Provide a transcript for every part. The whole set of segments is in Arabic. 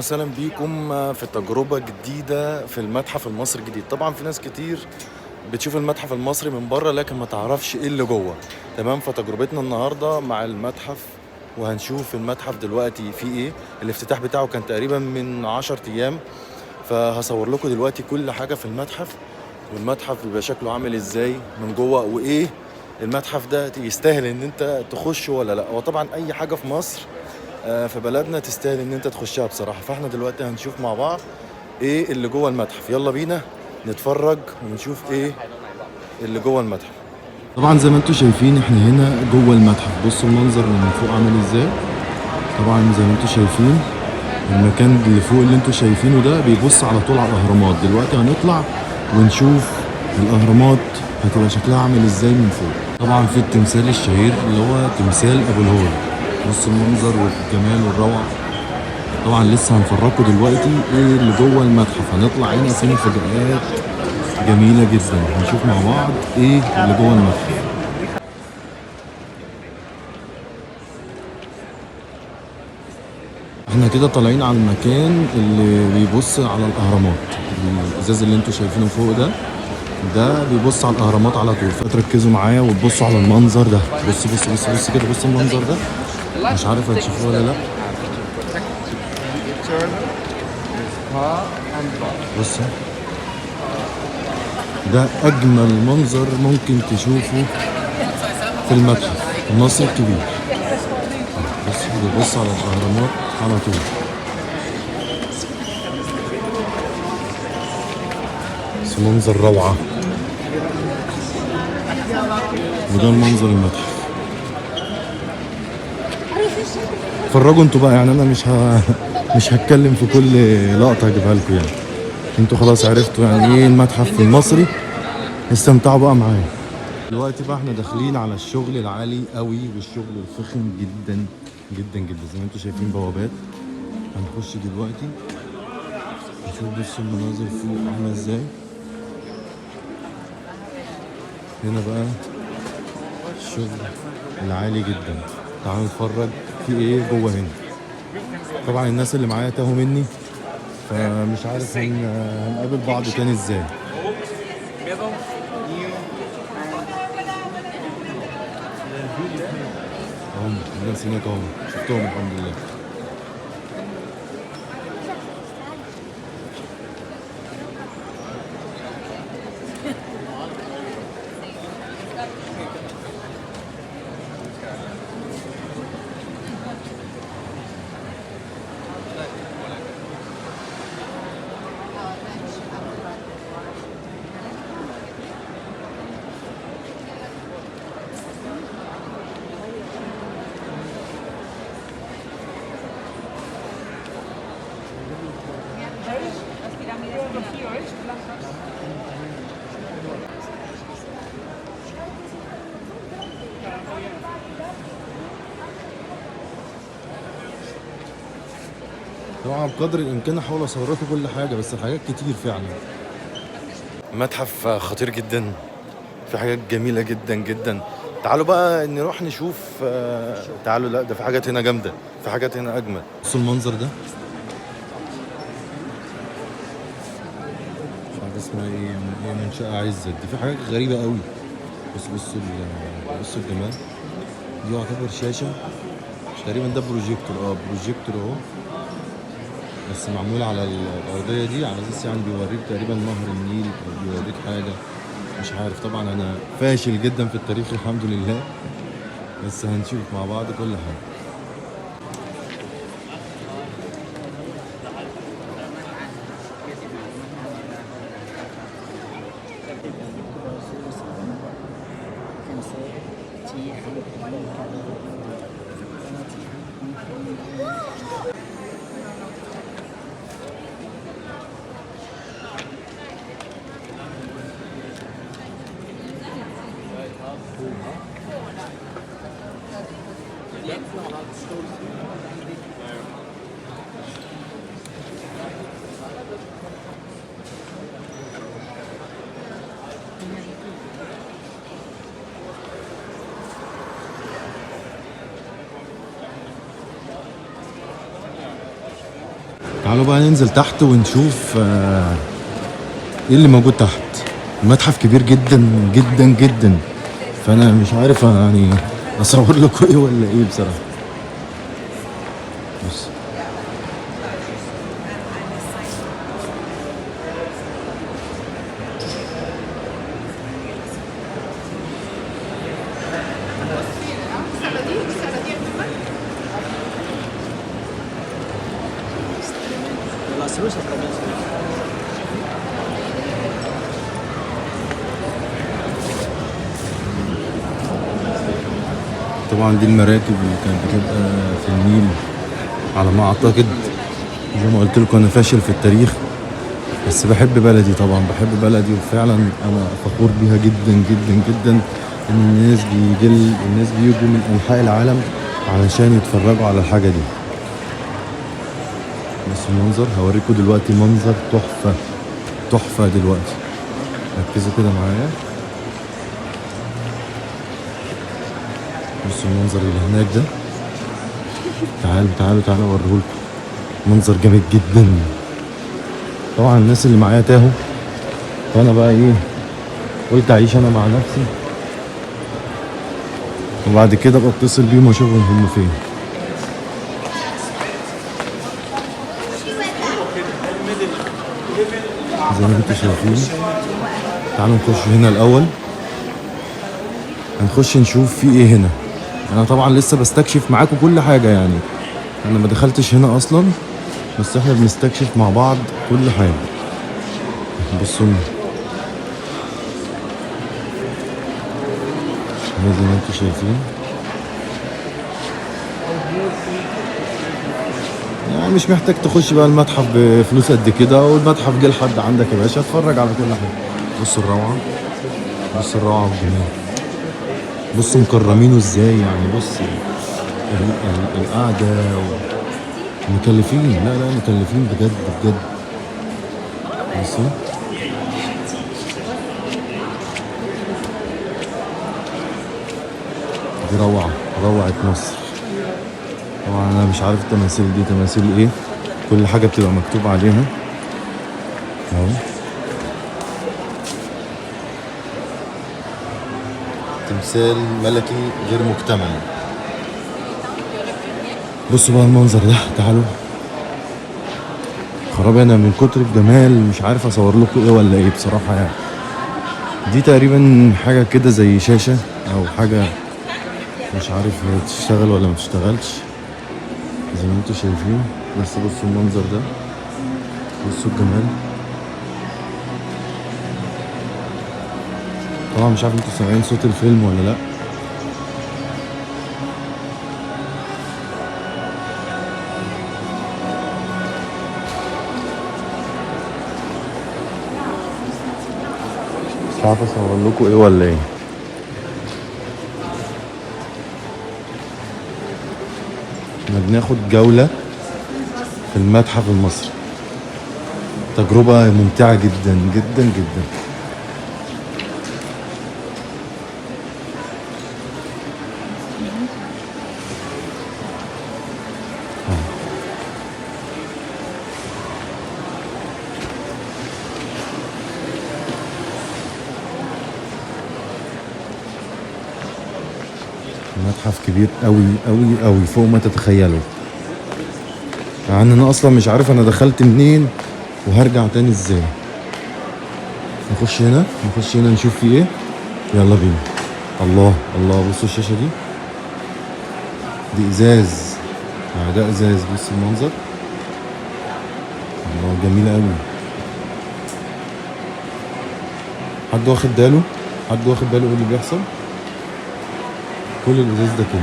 مثلا بيكم في تجربة جديدة في المتحف المصري الجديد. طبعا في ناس كتير بتشوف المتحف المصري من بره لكن ما تعرفش ايه اللي جوه. تمام، فتجربتنا النهاردة مع المتحف وهنشوف المتحف دلوقتي فيه ايه. الافتتاح بتاعه كان تقريبا من 10 ايام، فهصور لكم دلوقتي كل حاجة في المتحف، والمتحف بيبقى شكله عامل ازاي من جوه، وايه المتحف ده يستاهل ان انت تخشه ولا لا. هو طبعا اي حاجة في مصر في بلدنا تستاهل ان انت تخشها بصراحة. فاحنا دلوقتي هنشوف مع بعض ايه اللي جوه المتحف. يلا بينا نتفرج ونشوف ايه اللي جوه المتحف. طبعا زي ما انتم شايفين احنا هنا جوه المتحف. بصوا المنظر من فوق عامل ازاي. طبعا زي ما انتم شايفين المكان اللي فوق اللي انتم شايفينه ده بيبص على طول على الاهرامات. دلوقتي هنطلع ونشوف الاهرامات هتبقى شكلها عامل ازاي من فوق. طبعا في التمثال الشهير اللي هو تمثال ابو الهول. بص المنظر والجمال والروعه. طبعا لسه هنفرجكم دلوقتي ايه اللي جوه المتحف. هنطلع هنا في مفاجآت جميله جدا. هنشوف مع بعض ايه اللي جوه المتحف. احنا كده طالعين على المكان اللي بيبص على الاهرامات. الازاز اللي انتوا شايفينه فوق ده بيبص على الاهرامات على طول. فتركزوا معايا وتبصوا على المنظر ده. بص بص بص بص كده. بص المنظر ده، مش عارف هتشوفوه ولا لا. بص، ده اجمل منظر ممكن تشوفه في المتحف المصري الكبير. بص بيبص على الاهرامات على طول. بس منظر روعه. وده المنظر المتحف. اتفرجوا انتوا بقى، يعني انا مش هتكلم في كل لقطه هجيبها لكم. يعني انتوا خلاص عرفتوا يعني ايه المتحف المصري. استمتعوا بقى معايا. دلوقتي بقى احنا داخلين على الشغل العالي قوي والشغل الفخم جدا جدا جدا. زي ما انتوا شايفين بوابات. هنخش دلوقتي نشوف بص المناظر فوق عامله ازاي. هنا بقى الشغل العالي جدا. تعالوا نتفرج في ايه جوه هنا. طبعا الناس اللي معايا تاهوا مني، فمش عارف هنقابل بعض تاني ازاي. اهم الناس هناك اهم، شفتهم الحمد لله. طبعا بقدر الامكان احاول اصور لكم كل حاجه، بس الحاجات كتير فعلا. متحف خطير جدا، في حاجات جميله جدا جدا. تعالوا بقى نروح نشوف. تعالوا، لا ده في حاجات هنا جامده، في حاجات هنا اجمل. بصوا المنظر ده، مش عارف اسمها ايه، هي منشأة عزت دي. في حاجات غريبه قوي. بصوا الجمال. دي يعتبر شاشه تقريبا. ده بروجيكتور، بروجيكتور اهو، بس معمول على الارضيه دي على اساس يعني بيوريك تقريبا نهر النيل او بيوريك حاجه. مش عارف طبعا، انا فاشل جدا في التاريخ الحمد لله، بس هنشوف مع بعض كل حاجه. تعالوا بقى ننزل تحت ونشوف ايه اللي موجود تحت. المتحف كبير جدا جدا جدا، فانا مش عارف يعني اصور لكم ايه ولا ايه بصراحه. بص طبعا دي المراكب اللي كانت بتبقى في النيل على ما اعتقد. زي ما قلت لكم انا فاشل في التاريخ، بس بحب بلدي طبعا، بحب بلدي، وفعلا انا فخور بيها جدا جدا جدا. ان الناس بيجوا من انحاء العالم علشان يتفرجوا على الحاجه دي. بس المنظر هوريكم دلوقتي منظر تحفه تحفه دلوقتي. ركزوا كده معايا، بصوا المنظر اللي هناك ده. تعالوا اوريهولكم. منظر جامد جدا. طبعا الناس اللي معايا تاهوا، فانا بقى ايه، قلت اعيش انا مع نفسي، وبعد كده بتصل بيهم واشوفهم هم فين. زي ما انتم شايفين. تعالوا نخش هنا الاول، هنخش نشوف في ايه هنا. انا طبعا لسه بستكشف معاكم كل حاجه، يعني انا ما دخلتش هنا اصلا، بس احنا بنستكشف مع بعض كل حاجه. بصوا زي ما انتم شايفين، يعني مش محتاج تخش بقى المتحف بفلوس قد كده، والمتحف جه لحد عندك يا باشا، اتفرج على كل حاجه. بصوا الروعه، بصوا الروعه والجمال، بصوا مكرمينه ازاي، يعني بص القعده مكلفين، لا مكلفين بجد بجد. بصوا دي روعة مصر. طبعا انا مش عارف التماثيل دي تماثيل ايه، كل حاجة بتبقى مكتوب عليها اهو. تمثال ملكي غير مكتمل. بصوا بقى المنظر ده، تعالوا. خرابي انا من كتر الجمال مش عارف اصور لكم ايه ولا ايه بصراحة. يعني دي تقريبا حاجة كده زي شاشة او حاجة، مش عارف هي تشتغل ولا ما تشتغلش، زي ما انتوا شايفين. بس بصوا المنظر ده، بصوا الجمال. طبعا مش عارف انتوا سامعين صوت الفيلم ولا لا. مش عارف اصور لكم ايه ولا ايه. احنا بناخد جولة في المتحف المصري، تجربة ممتعة جدا جدا جدا. المتحف كبير قوي قوي قوي فوق ما تتخيلوا. يعني انا اصلا مش عارف انا دخلت منين وهرجع تاني ازاي. نخش هنا نشوف فيه ايه. يلا بينا. الله بصوا الشاشة دي ازاز، يعني ده ازاز. بص المنظر، الله جميلة قوي. حد واخد باله ايه اللي بيحصل؟ كل الازاز ده كده.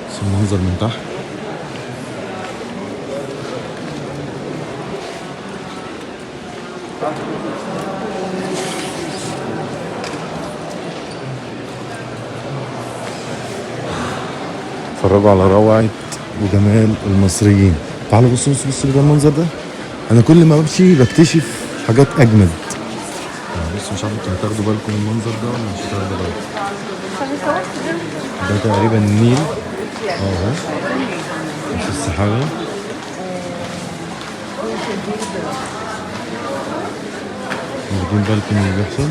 بس المنظر من تحت، اتفرجوا على روعة وجمال المصريين. تعالوا بصوا ده المنظر ده. انا كل ما بمشي بكتشف حاجات اجمد. بس مش عارف انتوا هتاخدوا بالكم من المنظر ده ولا مش هتاخدوا بالكم. ده تقريبا النيل اهو في السحابة. واخدين بالكم من اللي بيحصل.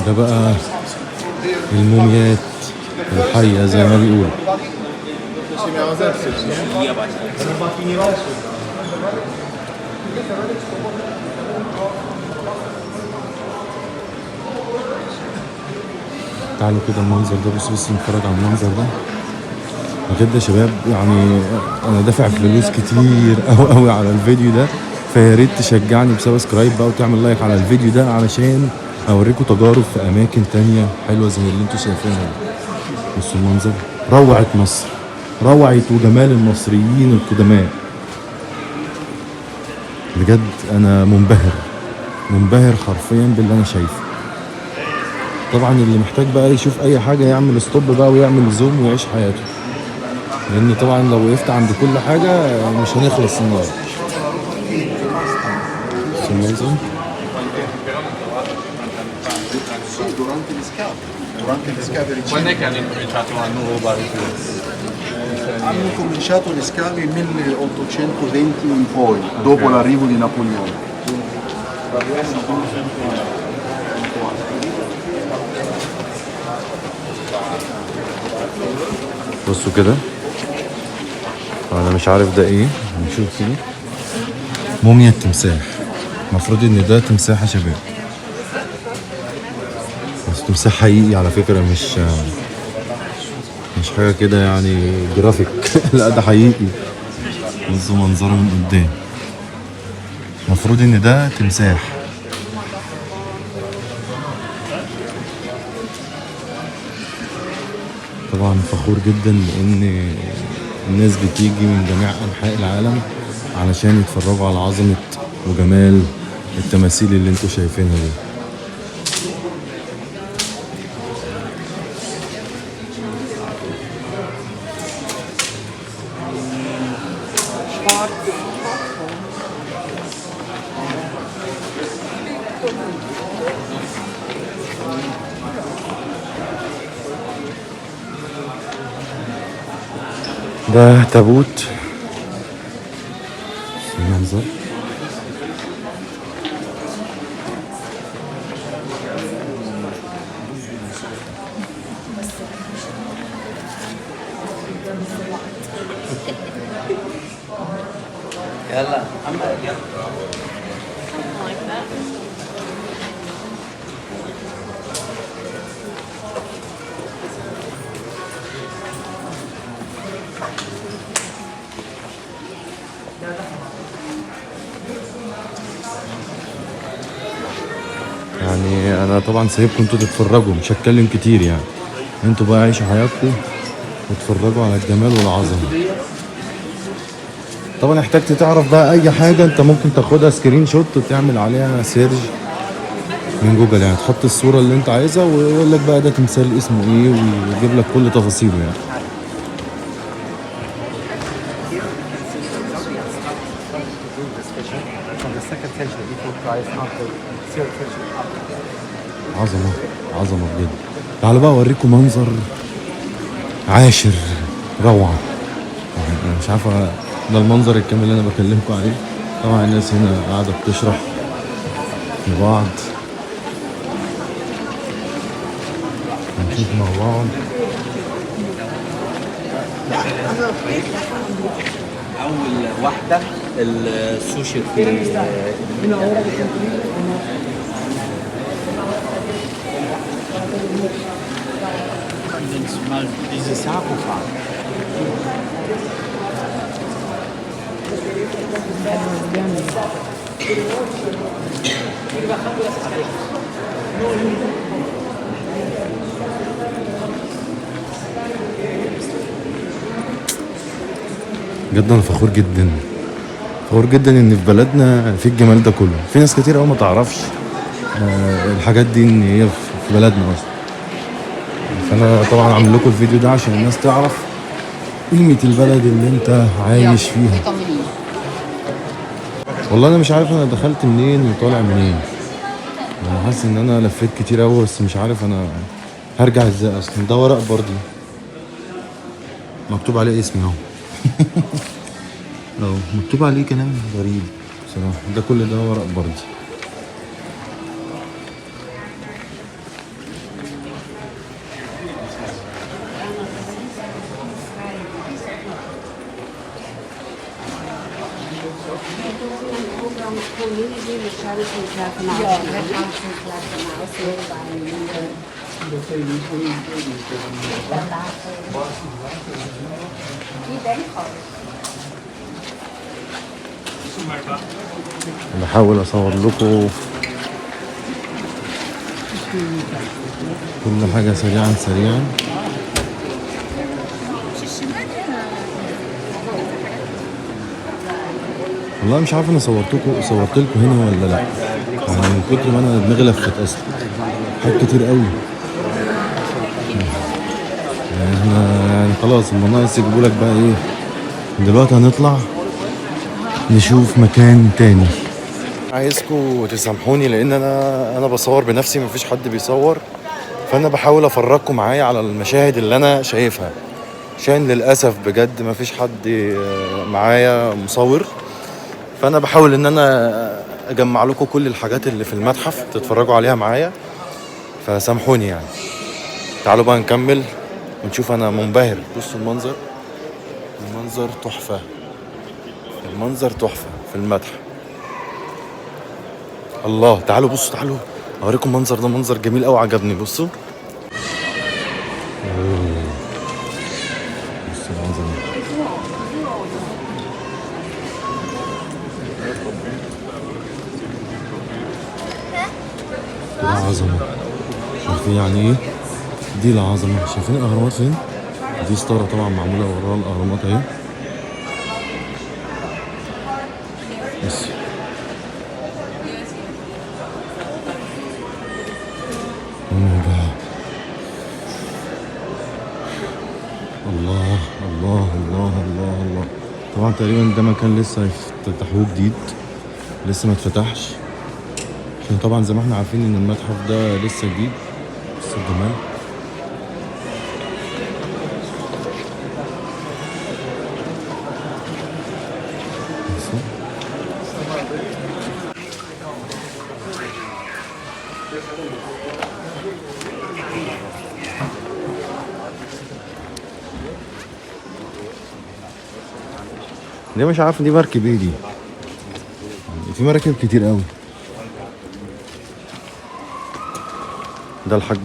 ده بقى الموميات الحية زي ما بيقولوا. تعالوا كده المنظر ده، بص نتفرج على المنظر ده بجد يا شباب. يعني انا دافع فلوس كتير قوي على الفيديو ده، فيا ريت تشجعني بسبسكرايب بقى وتعمل لايك على الفيديو ده علشان اوريكم تجارب في اماكن تانية حلوه زي اللي انتوا شايفينها. بصوا المنظر، روعة مصر، روعة وجمال المصريين القدماء. بجد انا منبهر حرفيا باللي انا شايفه. طبعا اللي محتاج بقى يشوف اي حاجه يعمل ستوب بقى ويعمل زوم ويعيش حياته، لان طبعا لو وقفت عند كل حاجه مش هنخلص النهارده. Quando è che hanno incominciato una nuova ripresa? Hanno cominciato le scale nel 1820 in poi, dopo l'arrivo di Napoleone. بصوا كده، انا مش عارف ده ايه، نشوف كده. موميا التمساح، المفروض ان ده تمساح يا شباب، بس تمساح حقيقي على فكرة، مش حاجة كده يعني جرافيك لا ده حقيقي. بصوا منظره من قدام، المفروض ان ده تمساح. طبعا فخور جدا لان الناس بتيجي من جميع انحاء العالم علشان يتفرجوا على عظمة وجمال التماثيل اللي انتوا شايفينها دي. ده تابوت المنظر. يلا يعني انا طبعا سايبكم انتوا تتفرجوا، مش هتكلم كتير يعني، انتوا بقى عيشوا حياتكم واتفرجوا على الجمال والعظمه. طبعا احتجت تعرف بقى اي حاجه انت ممكن تاخدها سكرين شوت وتعمل عليها سيرج من جوجل، يعني تحط الصوره اللي انت عايزها ويقول لك بقى ده تمثال اسمه ايه ويجيب لك كل تفاصيله يعني. عظمه بجد. تعالوا بقى اوريكم منظر عاشر روعه، يعني انا مش عارفه ده المنظر الكامل اللي انا بكلمكم عليه. طبعا الناس هنا قاعده بتشرح لبعض، هنشوف مع بعض. أول واحدة السوشي في diese Sarkophag. بجد انا فخور جدا ان في بلدنا في الجمال ده كله. في ناس كتير قوي ما تعرفش الحاجات دي ان هي في بلدنا اصلا. فانا طبعا عامل لكم الفيديو ده عشان الناس تعرف قيمة البلد اللي انت عايش فيها. والله انا مش عارف انا دخلت منين وطالع منين. انا حاسس ان انا لفيت كتير قوي بس مش عارف انا هرجع ازاي اصلا. ده ورق بردي مكتوب عليه اسمي اهو. اهو مكتوب عليه كلام غريب بصراحة. ده كل ده ورق بردي. بحاول اصور لكم كل حاجة سريعا سريعا. والله مش عارف انا صورت لكم هنا ولا لا. يعني من كتر ما انا دماغي لفت اصلا حاجات كتير قوي. يعني احنا يعني خلاص هم ناقص يجيبوا لك بقى ايه. دلوقتي هنطلع نشوف مكان تاني. عايزكم تسامحوني لان انا بصور بنفسي مفيش حد بيصور. فانا بحاول افرجكم معايا على المشاهد اللي انا شايفها عشان للاسف بجد مفيش حد معايا مصور. فانا بحاول ان انا اجمع لكم كل الحاجات اللي في المتحف تتفرجوا عليها معايا. فسامحوني يعني. تعالوا بقى نكمل ونشوف. انا منبهر. بصوا المنظر. المنظر تحفة. المنظر تحفة في المتحف. الله. تعالوا بصوا. تعالوا اوريكم المنظر ده. منظر جميل قوي عجبني. بصوا. بصوا العظمة. العظمة. شايفين يعني ايه؟ دي العظمة. شايفين الاهرامات فين؟ دي ستارة طبعا معمولة وراها الاهرامات اهي. بس الله الله الله الله الله. طبعا تقريبا ده مكان لسه هيفتتحوه جديد. لسه ما اتفتحش عشان طبعا زي ما احنا عارفين ان المتحف ده لسه جديد. لسه الجمال. دي مش عارف دي مركب ايه دي. في مراكب كتير قوي. ده الحاج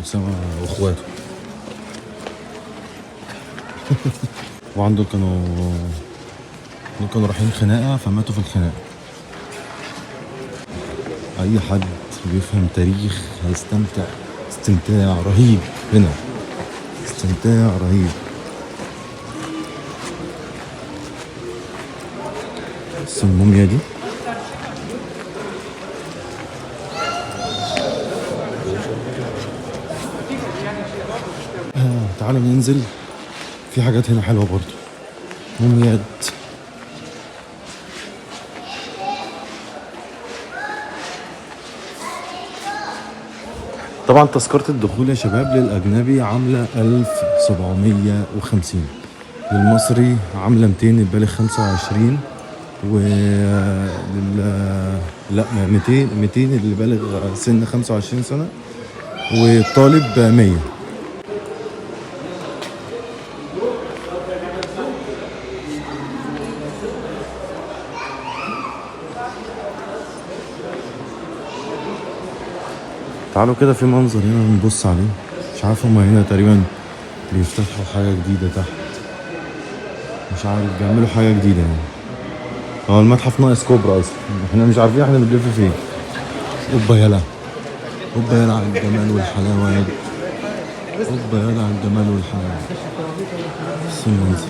أسامة واخواته. وعنده كانوا رايحين خناقة فماتوا في الخناقة. أي حد بيفهم تاريخ هيستمتع استمتاع رهيب هنا. استمتاع رهيب. بس الموميا دي تعالوا ننزل. في حاجات هنا حلوة برضو. موميات. طبعا تذكرة الدخول يا شباب للأجنبي عاملة 1750. للمصري عاملة 200 البالغ 25. لا 200 اللي بالغ سن 25 سنة. والطالب 100. تعالوا كده في منظر هنا نبص عليه. مش عارف هما هنا تقريبا بيفتتحوا حاجة جديدة تحت. مش عارف بيعملوا حاجة جديدة يعني. هو المتحف ناقص كوبرا اصلا. احنا مش عارفين احنا بنلف فين. اوبا يلا. اوبا يلا على الجمال والحلاوة يا. اوبا يلا على الجمال والحلاوة. بس المنظر.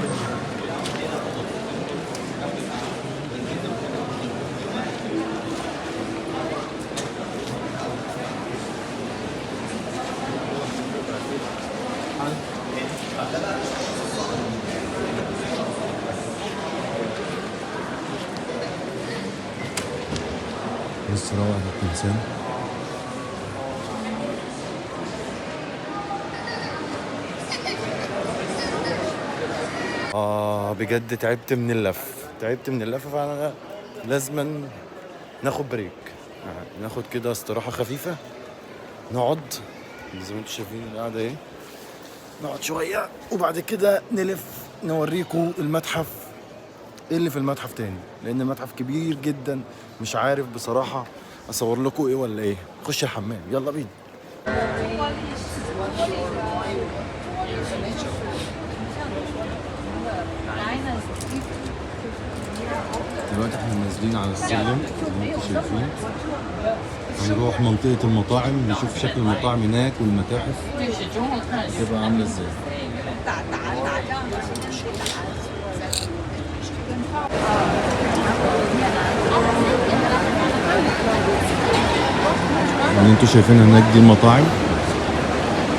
تمثال. بجد تعبت من اللف فانا لازما ناخد بريك، ناخد كده استراحة خفيفة، نقعد زي ما انتم شايفين القعدة ايه، نقعد شوية وبعد كده نلف نوريكم المتحف، ايه اللي في المتحف تاني، لان المتحف كبير جدا مش عارف بصراحة اصور لكم ايه ولا ايه. خش الحمام يلا بينا. دلوقتي احنا نازلين على السلم زي ما انتم شايفين، هنروح منطقة المطاعم نشوف شكل المطاعم هناك والمتاحف هتبقى عاملة ازاي. اللي انتوا شايفين هناك دي المطاعم،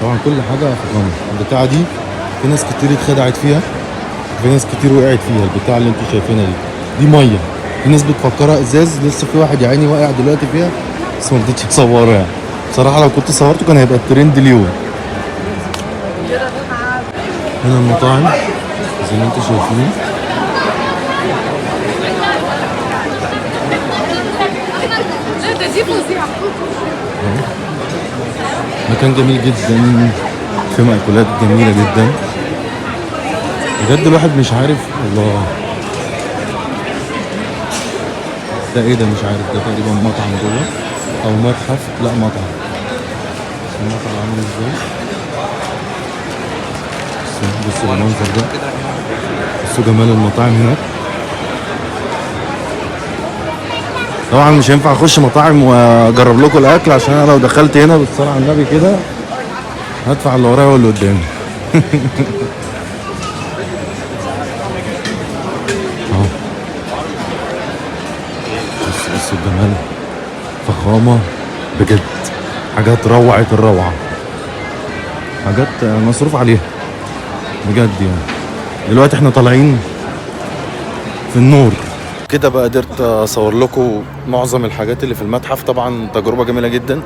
طبعا كل حاجة في غمر. البتاعة دي في ناس كتير اتخدعت فيها، في ناس كتير وقعت فيها. البتاعة اللي انتوا شايفينها دي مية، في ناس بتفكرها ازاز، لسه في واحد يا عيني واقع دلوقتي فيها بس ما رضيتش اصوره يعني. بصراحة لو كنت صورته كان هيبقى الترند اليوم. هنا المطاعم زي ما انتوا شايفين، مكان جميل جدا، في مأكولات جميلة جدا بجد. الواحد مش عارف الله ده ايه، ده مش عارف، ده تقريبا مطعم جوه او متحف، لا مطعم. المطعم عامل ازاي، بصوا المنظر ده، بصوا جمال المطاعم هناك. طبعا مش هينفع اخش مطاعم واجرب لكم الاكل، عشان انا لو دخلت هنا بالصلاه على النبي كده هدفع اللي ورايا واللي قدامي. اهو بصوا الجمال، فخامه بجد، حاجات روعه الروعه، حاجات مصروف عليها بجد يعني. دلوقتي احنا طالعين في النور كده بقى، قدرت اصور لكم معظم الحاجات اللي في المتحف. طبعا تجربه جميله جدا،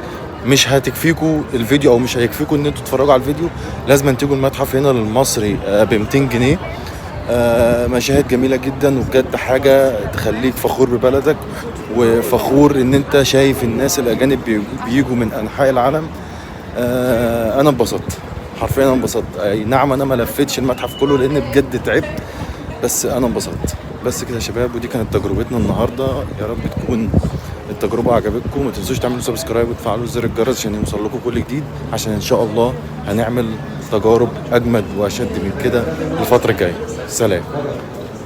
مش هتكفيكم الفيديو او مش هيكفيكم ان انتوا تتفرجوا على الفيديو، لازم تيجوا المتحف هنا للمصري ب 200 جنيه. مشاهد جميله جدا وبجد حاجه تخليك فخور ببلدك، وفخور ان انت شايف الناس الاجانب بيجوا من انحاء العالم. انا انبسطت حرفيا، انا انبسطت. اي نعم انا ما لفتش المتحف كله لان بجد تعبت، بس انا انبسطت. بس كده يا شباب، ودي كانت تجربتنا النهارده، يا رب تكون التجربه عجبتكم. ما تنسوش تعملوا سبسكرايب وتفعلوا زر الجرس عشان يوصل لكم كل جديد، عشان ان شاء الله هنعمل تجارب اجمد واشد من كده الفتره الجايه. سلام.